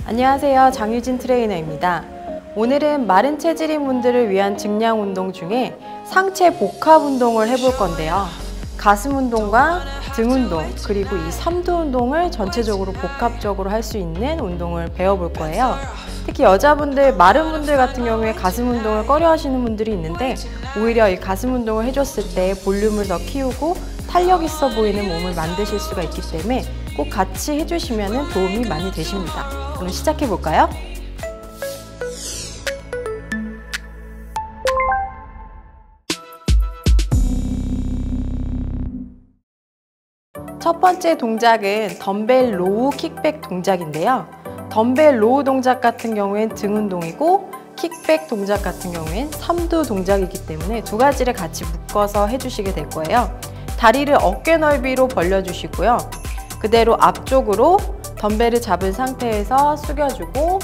안녕하세요, 장유진 트레이너입니다. 오늘은 마른 체질인 분들을 위한 증량 운동 중에 상체 복합 운동을 해볼 건데요. 가슴 운동과 등 운동, 그리고 이 삼두 운동을 전체적으로 복합적으로 할 수 있는 운동을 배워볼 거예요. 특히 여자분들, 마른 분들 같은 경우에 가슴 운동을 꺼려 하시는 분들이 있는데, 오히려 이 가슴 운동을 해줬을 때 볼륨을 더 키우고 탄력 있어 보이는 몸을 만드실 수가 있기 때문에 꼭 같이 해주시면 도움이 많이 되십니다. 그럼 시작해 볼까요? 첫 번째 동작은 덤벨 로우 킥백 동작인데요. 덤벨 로우 동작 같은 경우엔 등 운동이고, 킥백 동작 같은 경우엔 삼두 동작이기 때문에 두 가지를 같이 묶어서 해주시게 될 거예요. 다리를 어깨 넓이로 벌려주시고요. 그대로 앞쪽으로 덤벨을 잡은 상태에서 숙여주고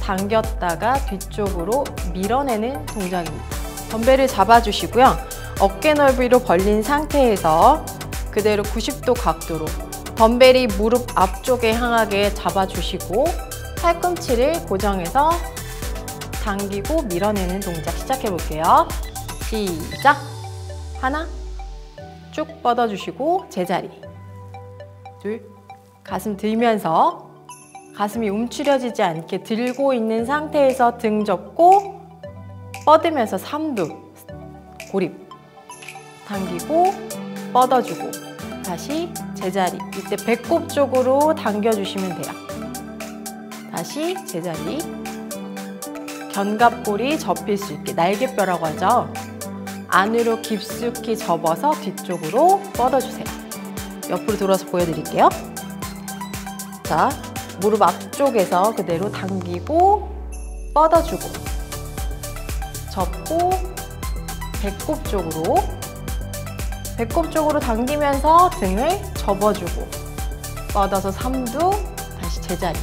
당겼다가 뒤쪽으로 밀어내는 동작입니다. 덤벨을 잡아주시고요. 어깨 넓이로 벌린 상태에서 그대로 90도 각도로 덤벨이 무릎 앞쪽에 향하게 잡아주시고 팔꿈치를 고정해서 당기고 밀어내는 동작 시작해 볼게요. 시작! 하나, 쭉 뻗어주시고 제자리. 둘, 가슴 들면서 가슴이 움츠려지지 않게 들고 있는 상태에서 등 접고 뻗으면서 삼두, 고립. 당기고 뻗어주고 다시 제자리. 이때 배꼽 쪽으로 당겨주시면 돼요. 다시 제자리. 견갑골이 접힐 수 있게, 날개뼈라고 하죠. 안으로 깊숙이 접어서 뒤쪽으로 뻗어주세요. 옆으로 돌아서 보여드릴게요. 자, 무릎 앞쪽에서 그대로 당기고 뻗어주고 접고 배꼽 쪽으로 당기면서 등을 접어주고 뻗어서 삼두, 다시 제자리.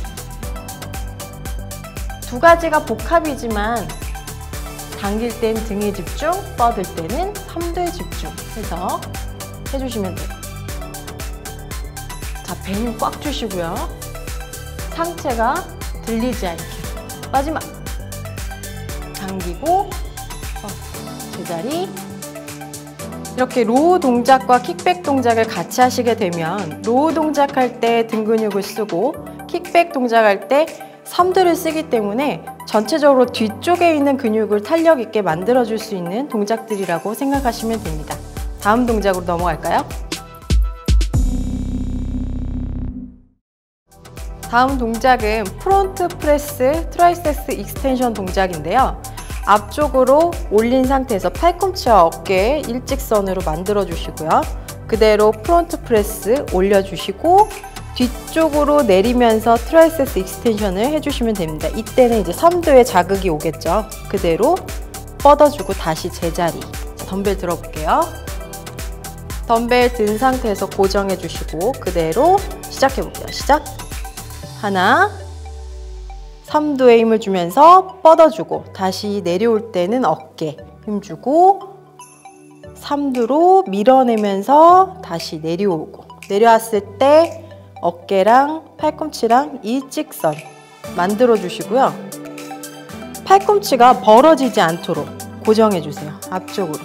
두 가지가 복합이지만 당길 땐 등에 집중, 뻗을 때는 삼두에 집중해서 해주시면 돼요. 자, 배 힘 꽉 주시고요. 상체가 들리지 않게. 마지막. 당기고 제자리. 이렇게 로우 동작과 킥백 동작을 같이 하시게 되면 로우 동작할 때 등 근육을 쓰고 킥백 동작할 때 삼두를 쓰기 때문에 전체적으로 뒤쪽에 있는 근육을 탄력 있게 만들어줄 수 있는 동작들이라고 생각하시면 됩니다. 다음 동작으로 넘어갈까요? 다음 동작은 프론트 프레스 트라이셉스 익스텐션 동작인데요. 앞쪽으로 올린 상태에서 팔꿈치와 어깨 일직선으로 만들어 주시고요. 그대로 프론트 프레스 올려주시고 뒤쪽으로 내리면서 트라이셉스 익스텐션을 해주시면 됩니다. 이때는 이제 삼두에 자극이 오겠죠. 그대로 뻗어주고 다시 제자리. 덤벨 들어볼게요. 덤벨 든 상태에서 고정해 주시고 그대로 시작해 볼게요. 시작! 하나, 삼두에 힘을 주면서 뻗어주고 다시 내려올 때는 어깨 힘주고 삼두로 밀어내면서 다시 내려오고 내려왔을 때 어깨랑 팔꿈치랑 일직선 만들어 주시고요. 팔꿈치가 벌어지지 않도록 고정해 주세요. 앞쪽으로.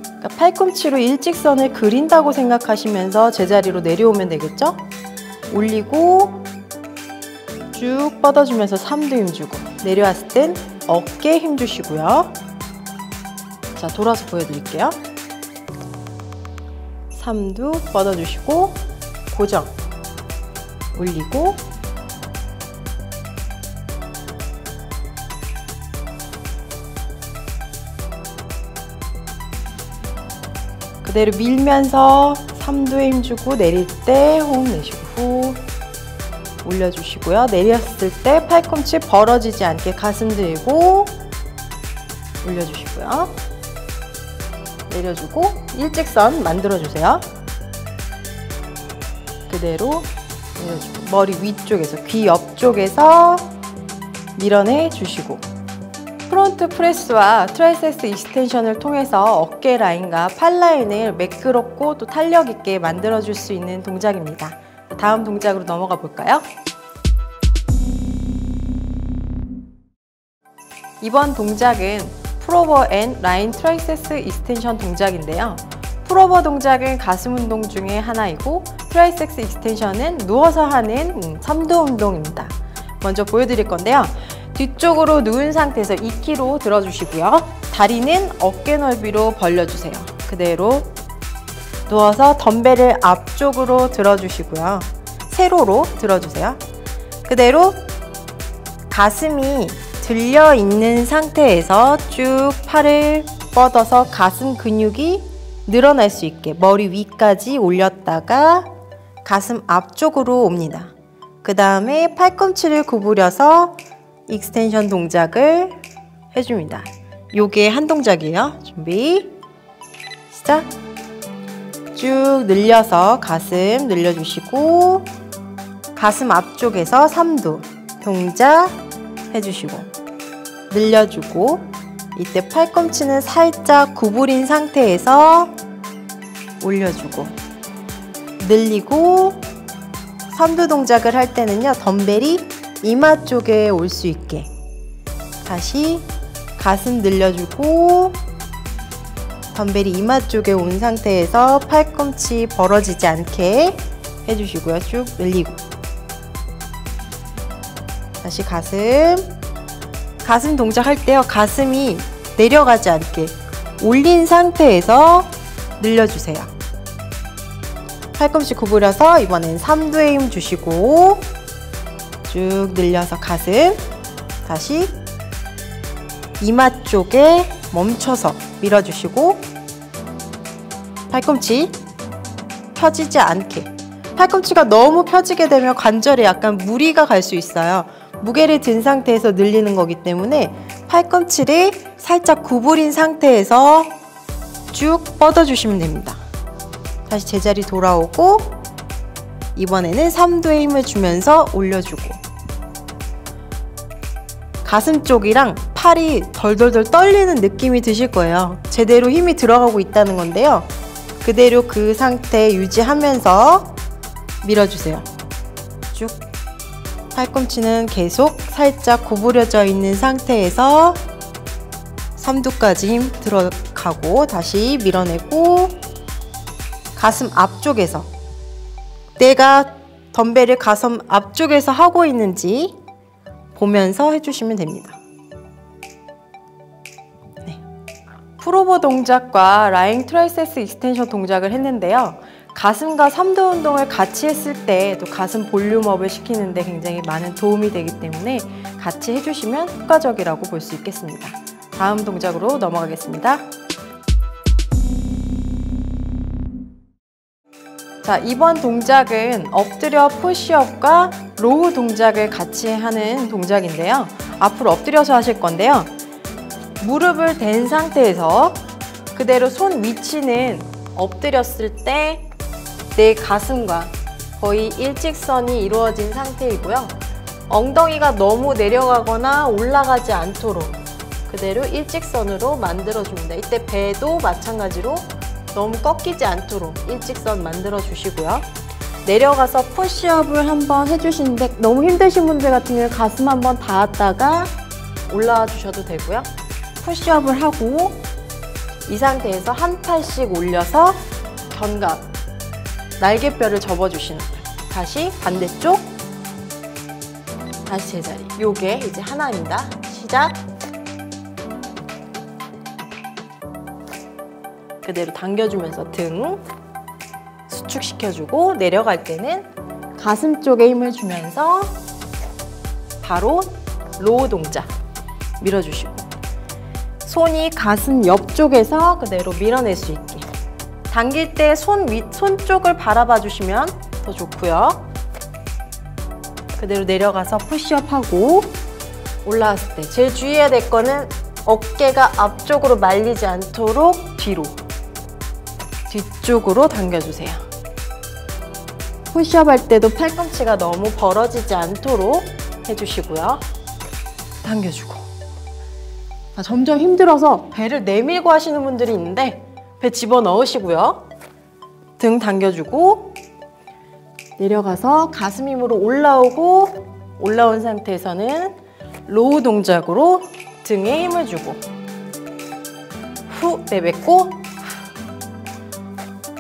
그러니까 팔꿈치로 일직선을 그린다고 생각하시면서 제자리로 내려오면 되겠죠? 올리고 쭉 뻗어주면서 삼두 힘주고 내려왔을 땐 어깨에 힘주시고요. 자, 돌아서 보여드릴게요. 삼두 뻗어주시고 고정 올리고 그대로 밀면서 삼두에 힘주고 내릴 때 호흡 내쉬고 후 올려주시고요. 내렸을 때 팔꿈치 벌어지지 않게 가슴 들고 올려주시고요. 내려주고 일직선 만들어주세요. 그대로 내려주고 머리 위쪽에서 귀 옆쪽에서 밀어내 주시고 프론트 프레스와 트라이셉스 익스텐션을 통해서 어깨 라인과 팔 라인을 매끄럽고 또 탄력 있게 만들어줄 수 있는 동작입니다. 다음 동작으로 넘어가 볼까요? 이번 동작은 풀오버 앤 라인 트라이세스 익스텐션 동작인데요. 풀오버 동작은 가슴 운동 중에 하나이고 트라이세스 익스텐션은 누워서 하는 삼두 운동입니다. 먼저 보여드릴 건데요. 뒤쪽으로 누운 상태에서 2kg 들어주시고요. 다리는 어깨 넓이로 벌려주세요. 그대로 누워서 덤벨을 앞쪽으로 들어주시고요. 세로로 들어주세요. 그대로 가슴이 들려 있는 상태에서 쭉 팔을 뻗어서 가슴 근육이 늘어날 수 있게 머리 위까지 올렸다가 가슴 앞쪽으로 옵니다. 그 다음에 팔꿈치를 구부려서 익스텐션 동작을 해줍니다. 요게 한 동작이에요. 준비 시작. 쭉 늘려서 가슴 늘려주시고 가슴 앞쪽에서 삼두 동작 해주시고 늘려주고 이때 팔꿈치는 살짝 구부린 상태에서 올려주고 늘리고 삼두 동작을 할 때는요 덤벨이 이마 쪽에 올 수 있게 다시 가슴 늘려주고 덤벨이 이마 쪽에 온 상태에서 팔꿈치 벌어지지 않게 해주시고요. 쭉 늘리고 다시 가슴 동작 할 때요 가슴이 내려가지 않게 올린 상태에서 늘려주세요. 팔꿈치 구부려서 이번엔 삼두에 힘 주시고 쭉 늘려서 가슴 다시 이마 쪽에 멈춰서 밀어주시고 팔꿈치 펴지지 않게 팔꿈치가 너무 펴지게 되면 관절에 약간 무리가 갈 수 있어요. 무게를 든 상태에서 늘리는 거기 때문에 팔꿈치를 살짝 구부린 상태에서 쭉 뻗어주시면 됩니다. 다시 제자리 돌아오고 이번에는 삼두에 힘을 주면서 올려주고 가슴 쪽이랑 팔이 덜덜덜 떨리는 느낌이 드실 거예요. 제대로 힘이 들어가고 있다는 건데요. 그대로 그 상태 유지하면서 밀어주세요. 쭉 팔꿈치는 계속 살짝 구부려져 있는 상태에서 삼두까지 힘 들어가고 다시 밀어내고 가슴 앞쪽에서 내가 덤벨을 가슴 앞쪽에서 하고 있는지 보면서 해주시면 됩니다. 네. 풀오버 동작과 라잉 트라이세스 익스텐션 동작을 했는데요. 가슴과 삼두 운동을 같이 했을 때 또 가슴 볼륨업을 시키는데 굉장히 많은 도움이 되기 때문에 같이 해주시면 효과적이라고 볼 수 있겠습니다. 다음 동작으로 넘어가겠습니다. 자, 이번 동작은 엎드려 푸시업과 로우 동작을 같이 하는 동작인데요. 앞으로 엎드려서 하실 건데요. 무릎을 댄 상태에서 그대로 손 위치는 엎드렸을 때 내 가슴과 거의 일직선이 이루어진 상태이고요. 엉덩이가 너무 내려가거나 올라가지 않도록 그대로 일직선으로 만들어줍니다. 이때 배도 마찬가지로 너무 꺾이지 않도록 일직선 만들어 주시고요. 내려가서 푸시업을 한번 해주시는데 너무 힘드신 분들 같은 경우는 가슴 한번 닿았다가 올라와 주셔도 되고요. 푸시업을 하고 이 상태에서 한 팔씩 올려서 견갑, 날개뼈를 접어주시는 거예요. 다시 반대쪽, 다시 제자리. 요게 이제 하나입니다. 시작. 그대로 당겨주면서 등 수축시켜주고 내려갈 때는 가슴 쪽에 힘을 주면서 바로 로우 동작 밀어주시고 손이 가슴 옆쪽에서 그대로 밀어낼 수 있게 당길 때 손 쪽을 바라봐 주시면 더 좋고요. 그대로 내려가서 푸시업하고 올라왔을 때 제일 주의해야 될 거는 어깨가 앞쪽으로 말리지 않도록 뒤쪽으로 당겨주세요. 푸시업 할 때도 팔꿈치가 너무 벌어지지 않도록 해주시고요. 당겨주고 점점 힘들어서 배를 내밀고 하시는 분들이 있는데 배 집어넣으시고요. 등 당겨주고 내려가서 가슴 힘으로 올라오고 올라온 상태에서는 로우 동작으로 등에 힘을 주고 후 내뱉고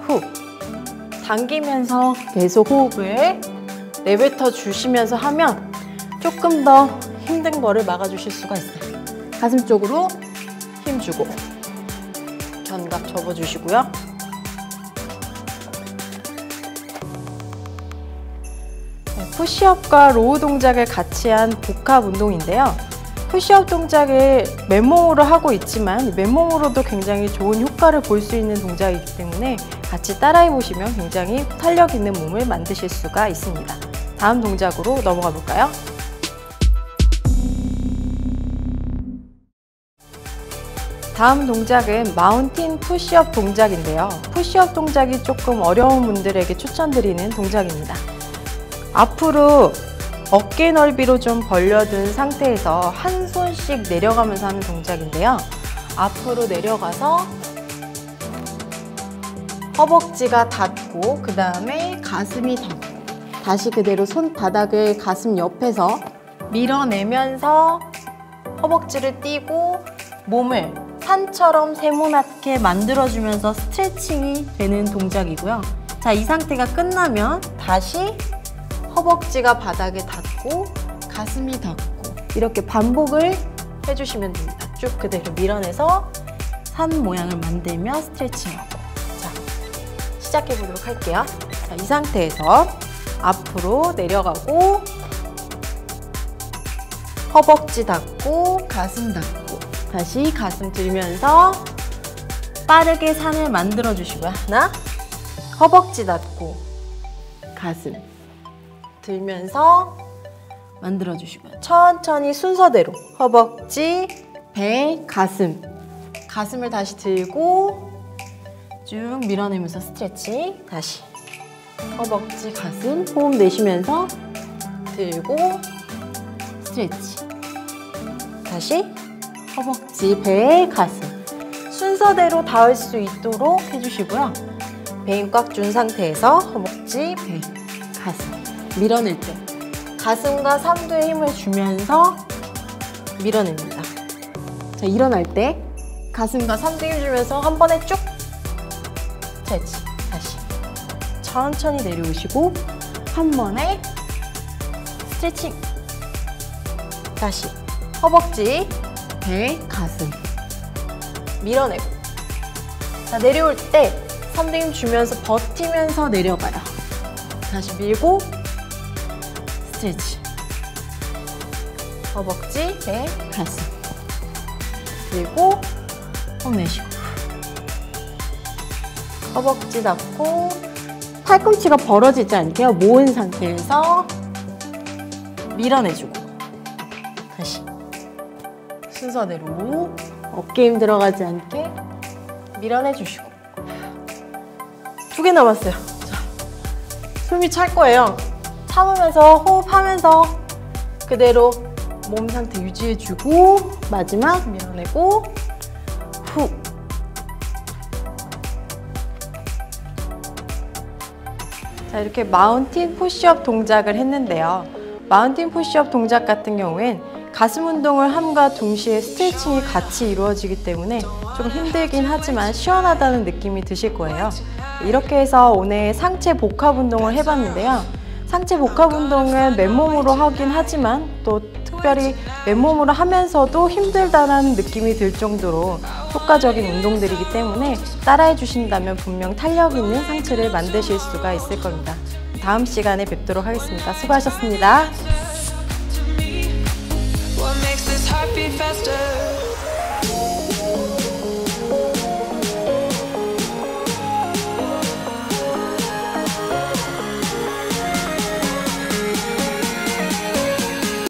후 당기면서 계속 호흡을 내뱉어 주시면서 하면 조금 더 힘든 거를 막아주실 수가 있어요. 가슴 쪽으로 힘 주고 견갑 접어주시고요. 푸시업과 로우 동작을 같이 한 복합 운동인데요. 푸시업 동작을 맨몸으로 하고 있지만 맨몸으로도 굉장히 좋은 효과를 볼 수 있는 동작이기 때문에 같이 따라해 보시면 굉장히 탄력 있는 몸을 만드실 수가 있습니다. 다음 동작으로 넘어가 볼까요? 다음 동작은 마운틴 푸시업 동작인데요. 푸시업 동작이 조금 어려운 분들에게 추천드리는 동작입니다. 앞으로 어깨 넓이로 좀 벌려둔 상태에서 한 손씩 내려가면서 하는 동작인데요. 앞으로 내려가서 허벅지가 닿고 그 다음에 가슴이 닿고 다시 그대로 손바닥을 가슴 옆에서 밀어내면서 허벅지를 띄고 몸을 산처럼 세모나게 만들어주면서 스트레칭이 되는 동작이고요. 자, 이 상태가 끝나면 다시 허벅지가 바닥에 닿고 가슴이 닿고 이렇게 반복을 해주시면 됩니다. 쭉 그대로 밀어내서 산 모양을 만들며 스트레칭하고. 자, 시작해 보도록 할게요. 자, 이 상태에서 앞으로 내려가고 허벅지 닿고 가슴 닿고 다시 가슴 들면서 빠르게 산을 만들어 주시고요. 하나, 허벅지 닿고 가슴 들면서 만들어 주시고요. 천천히 순서대로 허벅지, 배, 가슴 가슴을 다시 들고 쭉 밀어내면서 스트레칭. 다시 허벅지, 가슴 호흡 내쉬면서 들고 스트레칭. 다시 허벅지, 배, 가슴 순서대로 닿을 수 있도록 해주시고요. 배 힘 꽉 준 상태에서 허벅지, 배, 가슴 밀어낼 때 가슴과 삼두에 힘을 주면서 밀어냅니다. 자, 일어날 때 가슴과 삼두에 힘 주면서 한 번에 쭉 스트레칭. 다시 천천히 내려오시고 한 번에 스트레칭. 다시 허벅지, 배, 가슴 밀어내고. 자, 내려올 때 삼두 힘 주면서 버티면서 내려가요. 다시 밀고 스트레칭. 허벅지, 배, 가슴 밀고 호흡 내쉬고 허벅지 닿고 팔꿈치가 벌어지지 않게요. 모은 상태에서 밀어내주고 다시 순서대로 어깨 힘 들어가지 않게 밀어내주시고. 2개 남았어요. 자, 숨이 찰 거예요. 참으면서 호흡하면서 그대로 몸 상태 유지해주고 마지막 밀어내고 후. 자, 이렇게 마운틴 푸시업 동작을 했는데요. 마운틴 푸시업 동작 같은 경우엔 가슴 운동을 함과 동시에 스트레칭이 같이 이루어지기 때문에 조금 힘들긴 하지만 시원하다는 느낌이 드실 거예요. 이렇게 해서 오늘 상체 복합 운동을 해봤는데요. 상체 복합 운동은 맨몸으로 하긴 하지만 또 특별히 맨몸으로 하면서도 힘들다는 느낌이 들 정도로 효과적인 운동들이기 때문에 따라해 주신다면 분명 탄력 있는 상체를 만드실 수가 있을 겁니다. 다음 시간에 뵙도록 하겠습니다. 수고하셨습니다.